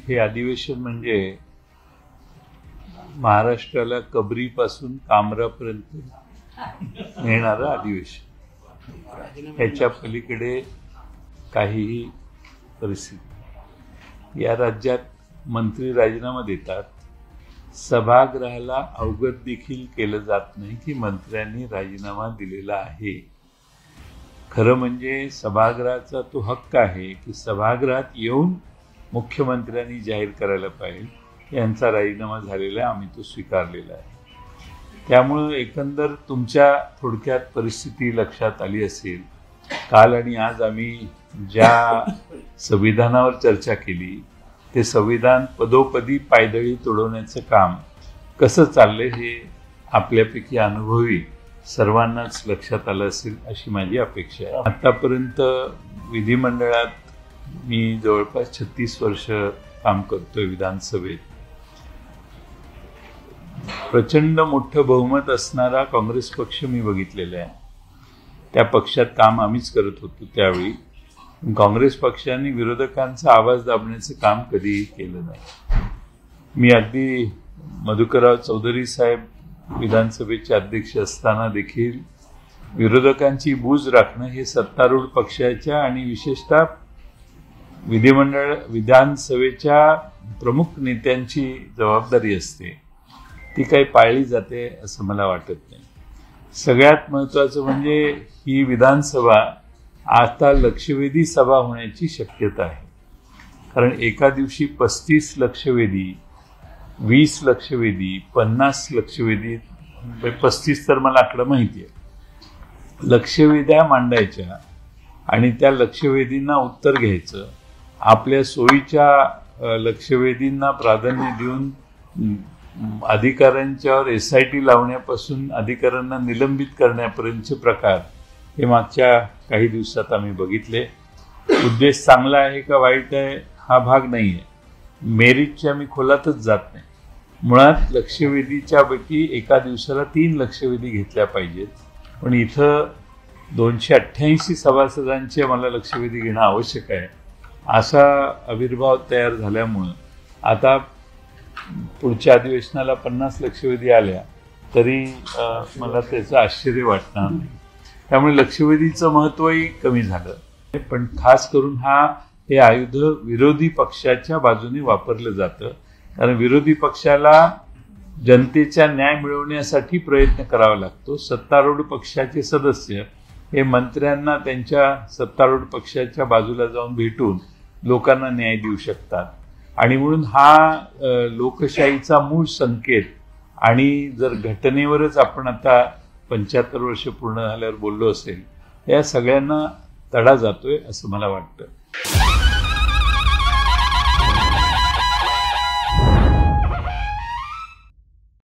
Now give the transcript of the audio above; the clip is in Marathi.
हे अधिवेशन म्हणजे महाराष्ट्राला कबरीपासून कामरापर्यंत नेणारं अधिवेशन. ह्याच्या पलीकडे काहीही परिस्थिती. या राज्यात मंत्री राजीनामा देतात, सभागृहाला अवगत देखील केलं जात नाही की मंत्र्यांनी राजीनामा दिलेला आहे. खरं म्हणजे सभागृहाचा तो हक्क आहे की सभागृहात येऊन मुख्यमंत्र्यांनी जाहीर करायला पाहिजे यांचा राजीनामा झालेला आहे, आम्ही तो स्वीकारलेला आहे. त्यामुळं एकंदर तुमच्या थोडक्यात परिस्थिती लक्षात आली असेल. काल आणि आज आम्ही ज्या संविधानावर चर्चा केली ते संविधान पदोपदी पायदळी तोडवण्याचं काम कसं चाललंय हे आपल्यापैकी अनुभवी सर्वांनाच लक्षात आलं असेल अशी माझी अपेक्षा आहे. आतापर्यंत विधिमंडळात मी जवळपास 36 वर्ष काम करतोय विधानसभेत. प्रचंड मोठं बहुमत असणारा काँग्रेस पक्ष मी बघितलेला आहे. त्या पक्षात काम आम्हीच करत होतो त्यावेळी. काँग्रेस पक्षाने विरोधकांचा आवाज दाबण्याचं काम कधीही केलं नाही. मी अगदी मधुकरराव चौधरी साहेब विधानसभेचे अध्यक्ष असताना देखील विरोधकांची बूज राखणं हे सत्तारूढ पक्षाच्या आणि विशेषतः विधानसभेच्या प्रमुख नेत्यांची जबाबदारी असते. ती काही पाळली जाते असं मला वाटत नाही. सगळ्यात महत्त्वाचं म्हणजे ही विधानसभा आता लक्षवेधी सभा होण्याची शक्यता आहे. कारण एका दिवशी 35 लक्षवेधी, 20 लक्षवेधी, 50 लक्षवेधी, 35 तर मला आकडा माहिती आहे, लक्षवेध्या मांडायच्या आणि त्या लक्षवेधींना उत्तर घ्यायचं. आपल्या सोयीच्या लक्षवेधींना प्राधान्य देऊन अधिकाऱ्यांच्यावर SIT लावण्यापासून अधिकाऱ्यांना निलंबित करण्यापर्यंतचे प्रकार हे मागच्या काही दिवसात आम्ही बघितले. उद्देश चांगला आहे का वाईट आहे हा भाग नाही आहे. मेरिटच्या मी खोलातच जात नाही. मुळात लक्षवेधीच्या पैकी एका दिवसाला 3 लक्षवेधी घेतल्या पाहिजेत. पण इथं 288 सभासदांचे मला लक्षवेधी घेणं आवश्यक आहे असा आविर्भाव तयार झाल्यामुळं आता पुढच्या अधिवेशनाला 50 लक्षवेधी आल्या तरी मला त्याचं आश्चर्य वाटणार नाही. त्यामुळे लक्षवेधीचं महत्त्वही कमी झालं. पण खास करून हे आयुध विरोधी पक्षाच्या बाजूने वापरलं जातं. कारण विरोधी पक्षाला जनतेचा न्याय मिळवण्यासाठी प्रयत्न करावा लागतो. सत्तारूढ पक्षाचे सदस्य हे मंत्र्यांना त्यांच्या सत्तारूढ पक्षाच्या बाजूला जाऊन भेटून लोकांना न्याय देऊ शकतात. आणि म्हणून हा लोकशाहीचा मूळ संकेत. आणि जर घटनेवरच आपण आता 75 वर्ष पूर्ण झाल्यावर बोललो असेल, या सगळ्यांना तडा जातोय असं मला वाटतं.